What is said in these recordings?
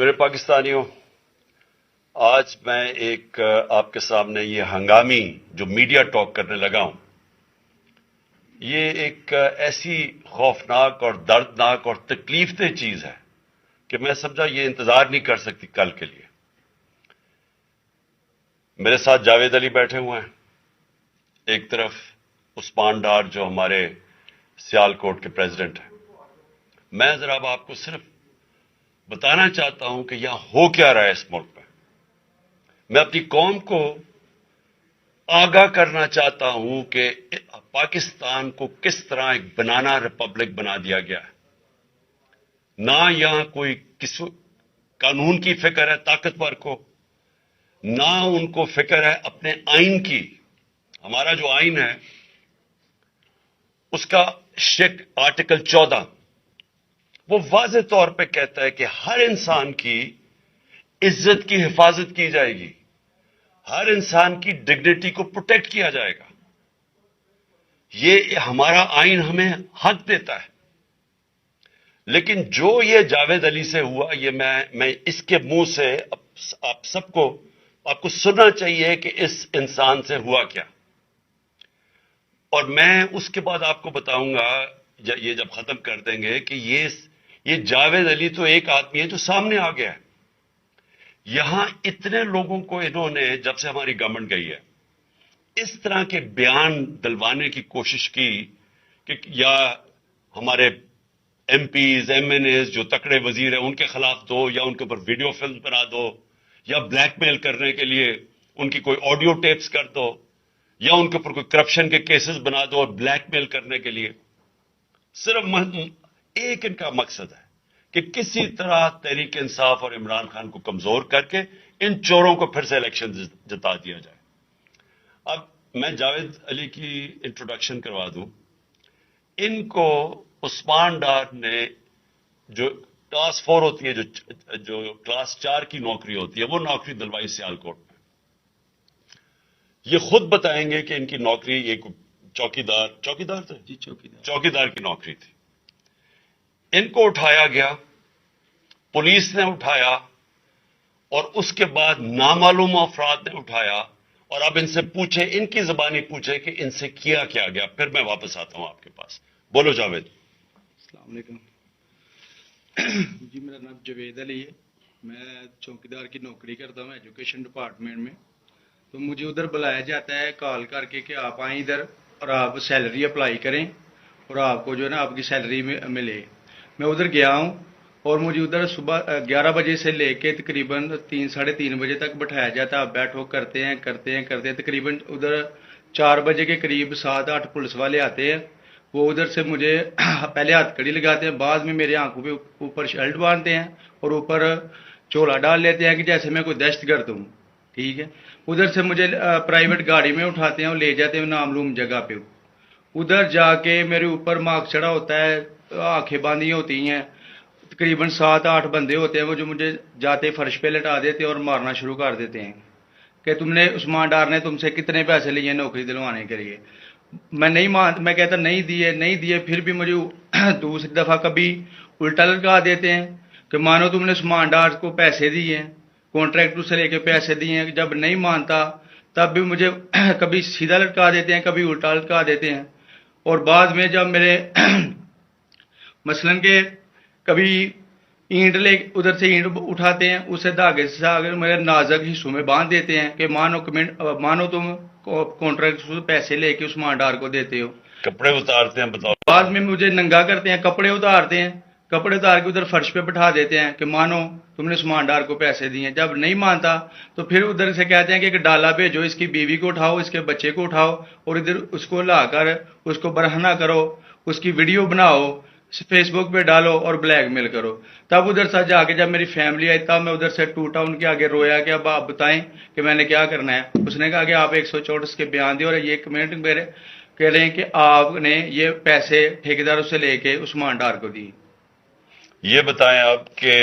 میرے پاکستانیوں، آج میں ایک آپ کے سامنے یہ ہنگامی جو میڈیا ٹاک کرنے لگا ہوں، یہ ایک ایسی خوفناک اور دردناک اور تکلیف دہ چیز ہے کہ میں سمجھا یہ انتظار نہیں کر سکتی کل کے لیے۔ میرے ساتھ جاوید علی بیٹھے ہوئے ہیں، ایک طرف عثمان ڈار جو ہمارے سیال کوٹ کے پریزیڈنٹ ہیں۔ میں ذرا اب آپ کو صرف بتانا چاہتا ہوں کہ یہاں ہو کیا رہا ہے اس ملک میں۔ میں اپنی قوم کو آگاہ کرنا چاہتا ہوں کہ پاکستان کو کس طرح ایک بنانا ریپبلک بنا دیا گیا ہے۔ نہ یہاں کوئی قانون کی فکر ہے طاقتور کو، نہ ان کو فکر ہے اپنے آئین کی۔ ہمارا جو آئین ہے اس کا آرٹیکل 14 وہ واضح طور پہ کہتا ہے کہ ہر انسان کی عزت کی حفاظت کی جائے گی، ہر انسان کی ڈگنیٹی کو پروٹیکٹ کیا جائے گا۔ یہ ہمارا آئین ہمیں حق دیتا ہے۔ لیکن جو یہ جاوید علی سے ہوا، یہ میں اس کے منہ سے آپ کو سننا چاہیے کہ اس انسان سے ہوا کیا، اور میں اس کے بعد آپ کو بتاؤں گا یہ جب ختم کر دیں گے کہ یہ جاوید علی تو ایک آدمی ہے جو سامنے آ گیا ہے۔ یہاں اتنے لوگوں کو انہوں نے جب سے ہماری گورنمنٹ گئی ہے اس طرح کے بیان دلوانے کی کوشش کی کہ یا ہمارے MPs MNAs جو تکڑے وزیر ہیں ان کے خلاف دو، یا ان کے اوپر ویڈیو فلم بنا دو، یا بلیک میل کرنے کے لیے ان کی کوئی آڈیو ٹیپس کر دو، یا ان کے اوپر کوئی کرپشن کے کیسز بنا دو اور بلیک میل کرنے کے لیے۔ صرف ایک ان کا مقصد ہے کہ کسی طرح تحریک انصاف اور عمران خان کو کمزور کر کے ان چوروں کو پھر سے الیکشن جتا دیا جائے۔ اب میں جاوید علی کی انٹروڈکشن کروا دوں۔ ان کو عثمان ڈار نے جو کلاس 4 ہوتی ہے، جو کلاس 4 کی نوکری ہوتی ہے، وہ نوکری دلوائی سیال کوٹ میں۔ یہ خود بتائیں گے کہ ان کی نوکری ایک چوکیدار تھے، چوکیدار کی نوکری تھی۔ ان کو اٹھایا گیا، پولیس نے اٹھایا، اور اس کے بعد نامعلوم افراد نے اٹھایا، اور اب ان سے پوچھے، ان کی زبانی پوچھے کہ ان سے کیا گیا۔ پھر میں واپس آتا ہوں آپ کے پاس۔ بولو جاوید۔ السلام علیکم جی، میرا نام جاوید علی ہے، میں چوکیدار کی نوکری کرتا ہوں ایجوکیشن ڈپارٹمنٹ میں۔ تو مجھے ادھر بلایا جاتا ہے کال کر کے کہ آپ آئیں ادھر اور آپ سیلری اپلائی کریں اور آپ کو جو ہے نا آپ کی سیلری ملے۔ میں ادھر گیا ہوں اور مجھے ادھر صبح 11 بجے سے لے کے تقریباً 3-3:30 بجے تک بٹھایا جاتا ہے۔ آپ بیٹھو، کرتے ہیں تقریباً ادھر 4 بجے کے قریب 7-8 پولیس والے آتے ہیں۔ وہ ادھر سے مجھے پہلے ہاتھ کڑی لگاتے ہیں، بعد میں میرے آنکھوں پہ اوپر شرٹ باندھتے ہیں اور اوپر چولا ڈال لیتے ہیں کہ جیسے میں کوئی دہشت گرد ہوں، ٹھیک ہے۔ ادھر سے مجھے پرائیویٹ گاڑی میں اٹھاتے ہیں اور لے جاتے ہیں نامعلوم جگہ پہ۔ ادھر جا کے میرے اوپر مارک چڑھا ہوتا ہے، آنکھیں باندھی ہوتی ہیں، تقریباً 7-8 بندے ہوتے ہیں وہ جو مجھے جاتے فرش پہ لٹا دیتے اور مارنا شروع کر دیتے ہیں کہ تم نے عثمان ڈار نے تم سے کتنے پیسے لیے نوکری دلوانے کے لیے۔ میں کہتا نہیں دیے، پھر بھی مجھے دوسری دفعہ کبھی الٹا لٹکا دیتے ہیں کہ مانو تم نے عثمان ڈار کو پیسے دیے ہیں، کانٹریکٹر سے لے کے پیسے دیے ہیں۔ جب نہیں مانتا تب بھی مجھے کبھی سیدھا لٹکا دیتے ہیں، کبھی الٹا لٹکا دیتے ہیں۔ اور بعد میں جب میرے مثلاً کہ کبھی اینٹ ادھر سے اینٹ اٹھاتے ہیں، اسے دھاگے سے اگر میرے نازک حصوں میں باندھ دیتے ہیں کہ مانو تم کانٹریکٹ سے پیسے لے کے عثمان ڈار کو دیتے ہو۔ کپڑے اتارتے ہیں، بتاؤ۔ بعد میں مجھے ننگا کرتے ہیں، کپڑے اتار کے ادھر فرش پہ بٹھا دیتے ہیں کہ مانو تم نے عثمان ڈار کو پیسے دیے ہیں۔ جب نہیں مانتا تو پھر ادھر سے کہتے ہیں کہ ایک ڈالا بھیجو، اس کی بیوی کو اٹھاؤ، اس کے بچے کو اٹھاؤ اور ادھر اس کو لا کر اس کو برہنہ کرو، اس کی ویڈیو بناؤ، فیس بک پہ ڈالو اور بلیک میل کرو۔ تب ادھر سے جا کے جب میری فیملی آئی تب میں ادھر سے ٹوٹا، ان کے آگے رویا کہ اب آپ بتائیں کہ میں نے کیا کرنا ہے۔ اس نے کہا کہ آپ 164 کے بیان دیں اور یہ کمنٹ میرے کہہ رہے ہیں کہ آپ نے یہ پیسے ٹھیکیداروں سے لے کے عثمان ڈار کو دی۔ یہ بتائیں اب کہ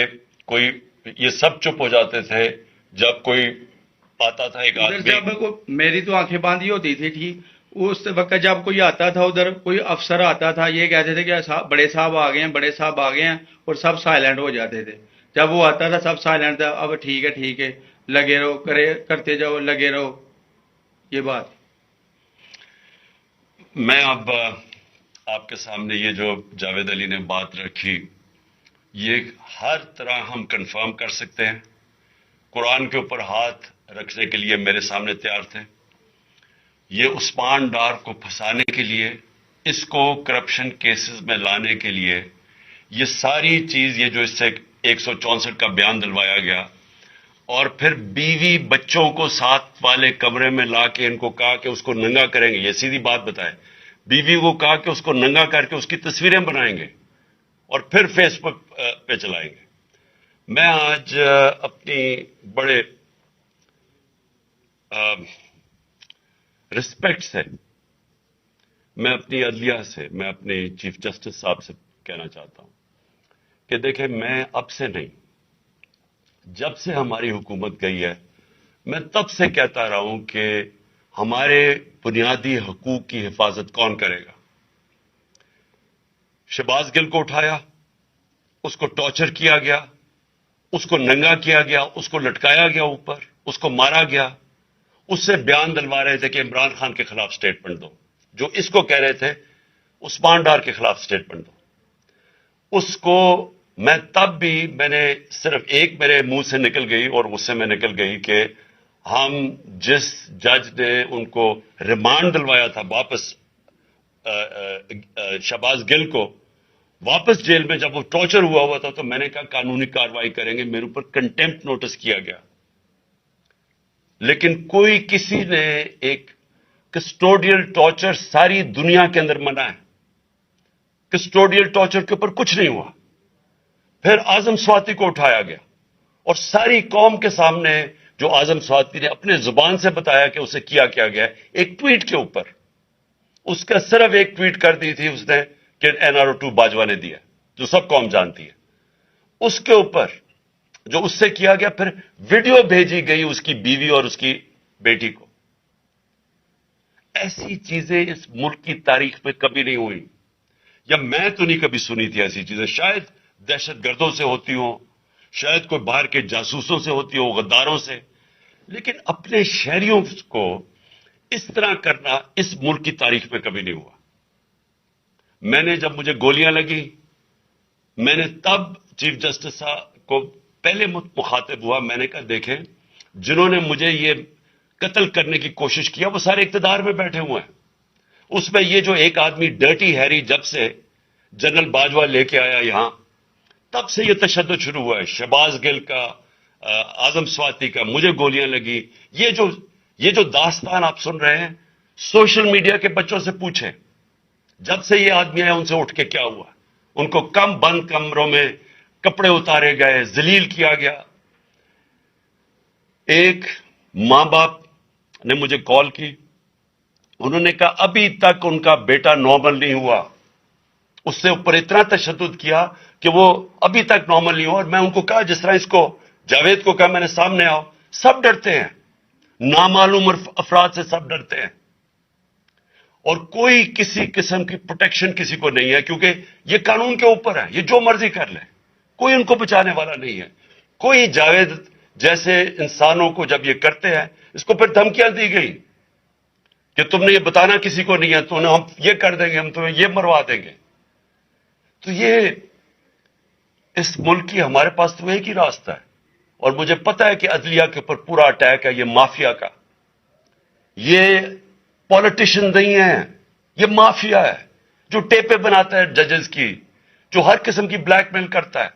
کوئی یہ سب چپ ہو جاتے تھے جب کوئی آتا تھا ایک آدمی؟ جب میری تو آنکھیں باندھی ہوتی تھی، ٹھیک، اس وقت جب کوئی آتا تھا ادھر، کوئی افسر آتا تھا، یہ کہتے تھے کہ بڑے صاحب آ گئے ہیں اور سب سائلنٹ ہو جاتے تھے۔ جب وہ آتا تھا سب سائلنٹ تھا، اب ٹھیک ہے لگے رہو، کرتے جاؤ، لگے رہو، یہ بات. میں اب آپ کے سامنے یہ جو جاوید علی نے بات رکھی، یہ ہر طرح ہم کنفرم کر سکتے ہیں. قرآن کے اوپر ہاتھ رکھنے کے لیے میرے سامنے تیار تھے. یہ عثمان ڈار کو پھنسانے کے لیے، اس کو کرپشن کیسز میں لانے کے لیے، یہ ساری چیز، یہ جو اس سے 164 کا بیان دلوایا گیا، اور پھر بیوی بچوں کو ساتھ والے کمرے میں لا کے ان کو کہا کہ اس کو ننگا کریں گے. یہ سیدھی بات بتائے، بیوی کو کہا کہ اس کو ننگا کر کے اس کی تصویریں بنائیں گے اور پھر فیس بک پہ چلائیں گے. میں آج اپنی بڑے رسپیکٹ سے، میں اپنی عدلیہ سے، میں اپنے چیف جسٹس صاحب سے کہنا چاہتا ہوں کہ دیکھیں، میں اب سے نہیں، جب سے ہماری حکومت گئی ہے، میں تب سے کہتا رہا ہوں کہ ہمارے بنیادی حقوق کی حفاظت کون کرے گا. شہباز گل کو اٹھایا، اس کو ٹارچر کیا گیا، اس کو ننگا کیا گیا، اس کو لٹکایا گیا اوپر، اس کو مارا گیا. اس سے بیان دلوا رہے تھے کہ عمران خان کے خلاف سٹیٹمنٹ دو، جو اس کو کہہ رہے تھے عثمان ڈار کے خلاف سٹیٹمنٹ دو. اس کو میں تب بھی، میں نے صرف ایک میرے منہ سے نکل گئی اور اس سے میں نکل گئی کہ ہم جس جج نے ان کو ریمانڈ دلوایا تھا واپس، شہباز گل کو واپس جیل میں، جب وہ ٹارچر ہوا تھا، تو میں نے کہا قانونی کارروائی کریں گے. میرے اوپر کنٹیمپٹ نوٹس کیا گیا، لیکن کوئی کسی نے ایک کسٹوڈیل ٹارچر ساری دنیا کے اندر منع ہے. کسٹوڈیل ٹارچر کے اوپر کچھ نہیں ہوا. پھر اعظم سواتی کو اٹھایا گیا اور ساری قوم کے سامنے جو اعظم سواتی نے اپنے زبان سے بتایا کہ اسے کیا گیا، ایک ٹویٹ کے اوپر، اس کا صرف ایک ٹویٹ کر دی تھی اس نے کہ NRO2 باجوہ نے دیا، جو سب قوم جانتی ہے. اس کے اوپر جو اس سے کیا گیا، پھر ویڈیو بھیجی گئی اس کی بیوی اور اس کی بیٹی کو. ایسی چیزیں اس ملک کی تاریخ میں کبھی نہیں ہوئی، یا میں تو نہیں کبھی سنی تھی ایسی چیزیں. شاید دہشت گردوں سے ہوتی ہوں، شاید کوئی باہر کے جاسوسوں سے ہوتی ہو، غداروں سے، لیکن اپنے شہریوں کو اس طرح کرنا اس ملک کی تاریخ میں کبھی نہیں ہوا. میں نے، جب مجھے گولیاں لگی، میں نے تب چیف جسٹس صاحب کو پہلے مخاطب ہوا. میں نے کہا دیکھیں، جنہوں نے مجھے یہ قتل کرنے کی کوشش کیا وہ سارے اقتدار میں بیٹھے ہوئے ہیں. اس میں یہ جو ایک آدمی ڈرٹی ہیری جب سے جنرل باجوہ لے کے آیا یہاں، تب سے یہ تشدد شروع ہوا ہے. شہباز گل کا، اعظم سواتی کا، مجھے گولیاں لگی. یہ جو داستان آپ سن رہے ہیں، سوشل میڈیا کے بچوں سے پوچھیں، جب سے یہ آدمی آئے ان سے اٹھ کے کیا ہوا. ان کو کم بند کمروں میں کپڑے اتارے گئے، ذلیل کیا گیا. ایک ماں باپ نے مجھے کال کی، انہوں نے کہا ابھی تک ان کا بیٹا نارمل نہیں ہوا. اس سے اوپر اتنا تشدد کیا کہ وہ ابھی تک نارمل نہیں ہوا. اور میں ان کو کہا، جس طرح اس کو جاوید کو کہا میں نے، سامنے آؤ. سب ڈرتے ہیں، نامعلوم افراد سے سب ڈرتے ہیں، اور کوئی کسی قسم کی پروٹیکشن کسی کو نہیں ہے، کیونکہ یہ قانون کے اوپر ہے، یہ جو مرضی کر لے، کوئی ان کو بچانے والا نہیں ہے. کوئی جاوید جیسے انسانوں کو جب یہ کرتے ہیں، اس کو پھر دھمکیاں دی گئی کہ تم نے یہ بتانا کسی کو نہیں ہے، تو ہم یہ کر دیں گے، ہم تمہیں یہ مروا دیں گے. تو یہ اس ملک کی، ہمارے پاس تو ایک ہی راستہ ہے، اور مجھے پتا ہے کہ عدلیہ کے اوپر پورا اٹیک ہے، یہ مافیا کا. یہ پولیٹیشین نہیں ہے، یہ مافیا ہے جو ٹیپیں بناتا ہے ججز کی، جو ہر قسم کی بلیک میل کرتا ہے.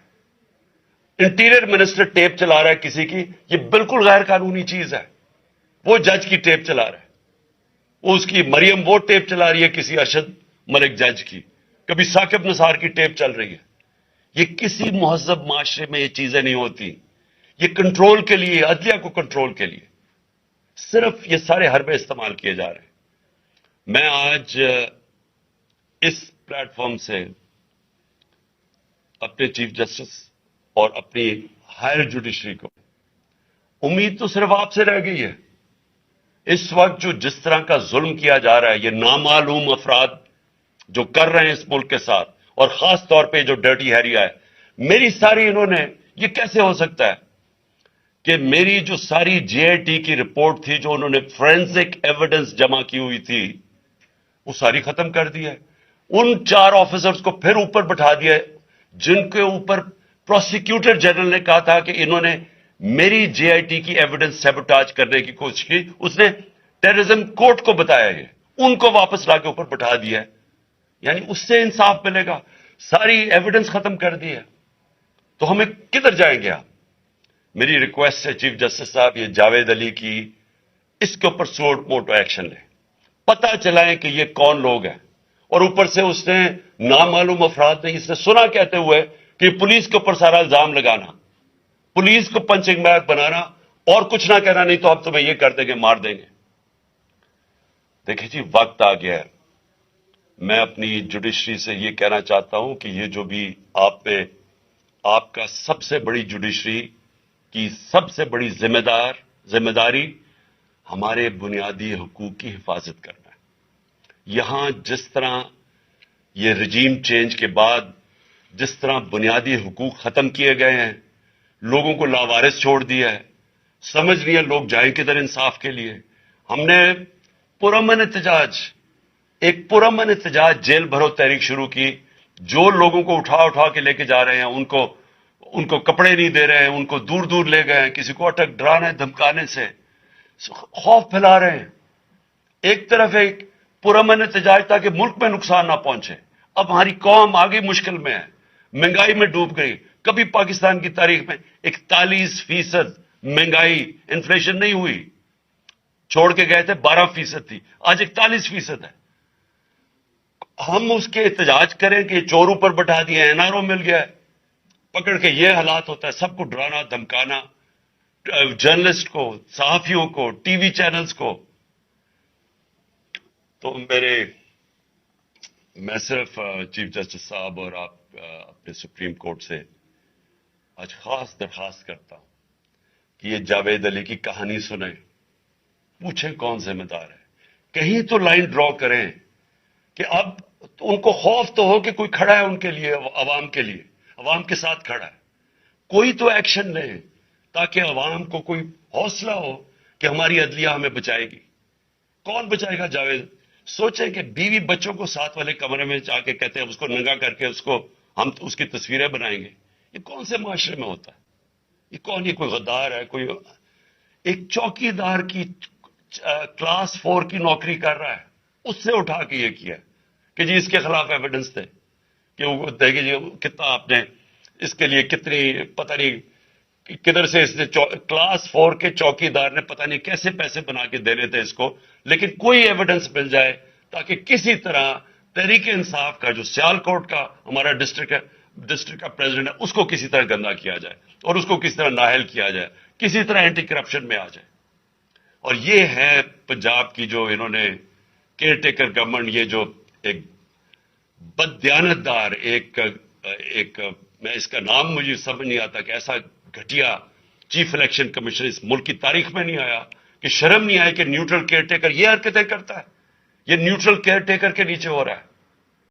انٹیریئر منسٹر ٹیپ چلا رہا ہے کسی کی، یہ بالکل غیر قانونی چیز ہے. وہ جج کی ٹیپ چلا رہا ہے، وہ اس کی مریم وہ ٹیپ چلا رہی ہے کسی ارشد ملک جج کی، کبھی ثاقب نثار کی ٹیپ چل رہی ہے. یہ کسی مہذب معاشرے میں یہ چیزیں نہیں ہوتی. یہ کنٹرول کے لیے، عدلیہ کو کنٹرول کے لیے صرف یہ سارے حربے استعمال کیے جا رہے ہیں. میں آج اس پلیٹ فارم سے اپنے چیف جسٹس اور اپنی ہائر جوڈیشری کو، امید تو صرف آپ سے رہ گئی ہے. اس وقت جو جس طرح کا ظلم کیا جا رہا ہے، یہ نامعلوم افراد جو کر رہے ہیں اس ملک کے ساتھ، اور خاص طور پہ جو ڈرٹی ہیریا ہے، میری ساری انہوں نے یہ کیسے ہو سکتا ہے کہ میری جو ساری جے آئی ٹی کی رپورٹ تھی جو انہوں نے فورینسک ایویڈنس جمع کی ہوئی تھی وہ ساری ختم کر دی ہے. ان 4 آفیسرز کو پھر اوپر بٹھا دیا ہے جن کے اوپر پروسیکیوٹر جنرل نے کہا تھا کہ انہوں نے میری جے آئی ٹی کی ایویڈنس سیبوٹاج کرنے کی کوشش کی. اس نے ٹیررزم کورٹ کو بتایا یہ, ان کو واپس لا کے اوپر بٹھا دیا ہے. یعنی اس سے انصاف ملے گا؟ ساری ایویڈنس ختم کر دی ہے. تو ہمیں کدھر جائیں گے آپ؟ میری ریکویسٹ ہے چیف جسٹس صاحب, یہ جاوید علی کی اس کے اوپر سوٹ موٹو ایکشن لیں, پتہ چلائیں کہ یہ کون لوگ ہیں. اور اوپر سے اس نے نامعلوم افراد نے اس نے سنا کہتے ہوئے کہ پولیس کے اوپر سارا الزام لگانا, پولیس کو پنچنگ بیگ بنانا اور کچھ نہ کہنا, نہیں تو اب تمہیں یہ کر دیں گے, مار دیں گے. دیکھیں جی وقت آ گیا ہے. میں اپنی جوڈیشری سے یہ کہنا چاہتا ہوں کہ یہ جو بھی آپ کا سب سے بڑی جوڈیشری کی سب سے بڑی ذمہ داری ہمارے بنیادی حقوق کی حفاظت کرنا ہے. یہاں جس طرح یہ رجیم چینج کے بعد جس طرح بنیادی حقوق ختم کیے گئے ہیں, لوگوں کو لاوارث چھوڑ دیا ہے, سمجھ نہیں ہے لوگ جائیں کدھر انصاف کے لیے. ہم نے ایک پرامن احتجاج جیل بھرو تحریک شروع کی. جو لوگوں کو اٹھا کے لے کے جا رہے ہیں ان کو کپڑے نہیں دے رہے ہیں, ان کو دور دور لے گئے ہیں, کسی کو اٹک ڈرانے دھمکانے سے خوف پھیلا رہے ہیں. ایک طرف ایک پرامن احتجاج تاکہ ملک میں نقصان نہ پہنچے. اب ہماری قوم آگے مشکل میں ہے, مہنگائی میں ڈوب گئی. کبھی پاکستان کی تاریخ میں 41% مہنگائی انفلیشن نہیں ہوئی. چھوڑ کے گئے تھے 12% تھی, آج 41% ہے. ہم اس کے احتجاج کریں کہ چور اوپر بٹھا دیے, این آر او مل گیا ہے, پکڑ کے یہ حالات ہوتا ہے. سب کو ڈرانا دھمکانا, جرنلسٹ کو, صحافیوں کو, ٹی وی چینلز کو. تو میں صرف چیف جسٹس صاحب اور آپ اپنے سپریم کورٹ سے آج خاص درخواست کرتا ہوں کہ یہ جاوید علی کی کہانی سنیں, پوچھیں کون ذمہ دار ہے, کہیں تو لائن ڈرا کریں کہ اب ان کو خوف تو ہو کہ کوئی کھڑا ہے ان کے لیے, عوام کے لیے, عوام کے ساتھ کھڑا ہے. کوئی تو ایکشن لیں تاکہ عوام کو کوئی حوصلہ ہو کہ ہماری عدلیہ ہمیں بچائے گی. کون بچائے گا جاوید؟ سوچیں کہ بیوی بچوں کو ساتھ والے کمرے میں جا کے کہتے ہیں اس کو ننگا کر کے ہم اس کی تصویریں بنائیں گے. یہ کون سے معاشرے میں ہوتا ہے؟ یہ کون, یہ کوئی غدار ہے؟ کوئی ایک چوکی دار کی کلاس 4 کی نوکری کر رہا ہے, اس سے اٹھا کے یہ کیا کہ جی اس کے خلاف ایویڈنس تھے کہ وہ دیکھیں جی کتنا آپ نے اس کے لیے کتنی پتہ نہیں کدھر سے اس نے کلاس 4 کے چوکی دار نے پتہ نہیں کیسے پیسے بنا کے دینے تھے اس کو, لیکن کوئی ایویڈنس مل جائے تاکہ کسی طرح تحریک انصاف کا جو سیال کوٹ کا ہمارا ڈسٹرکٹ کا پریزیڈنٹ ہے اس کو کسی طرح گندا کیا جائے اور اس کو کسی طرح نااہل کیا جائے, کسی طرح اینٹی کرپشن میں آ جائے. اور یہ ہے پنجاب کی جو انہوں نے کیئر ٹیکر گورنمنٹ, یہ جو ایک بددیانت دار ایک میں اس کا نام مجھے سمجھ نہیں آتا کہ ایسا گھٹیا چیف الیکشن کمیشن اس ملک کی تاریخ میں نہیں آیا کہ شرم نہیں آئی کہ نیوٹرل کیئر ٹیکر یہ حرکتیں کرتا ہے. یہ نیوٹرل کیئر ٹیکر کے نیچے ہو رہا ہے.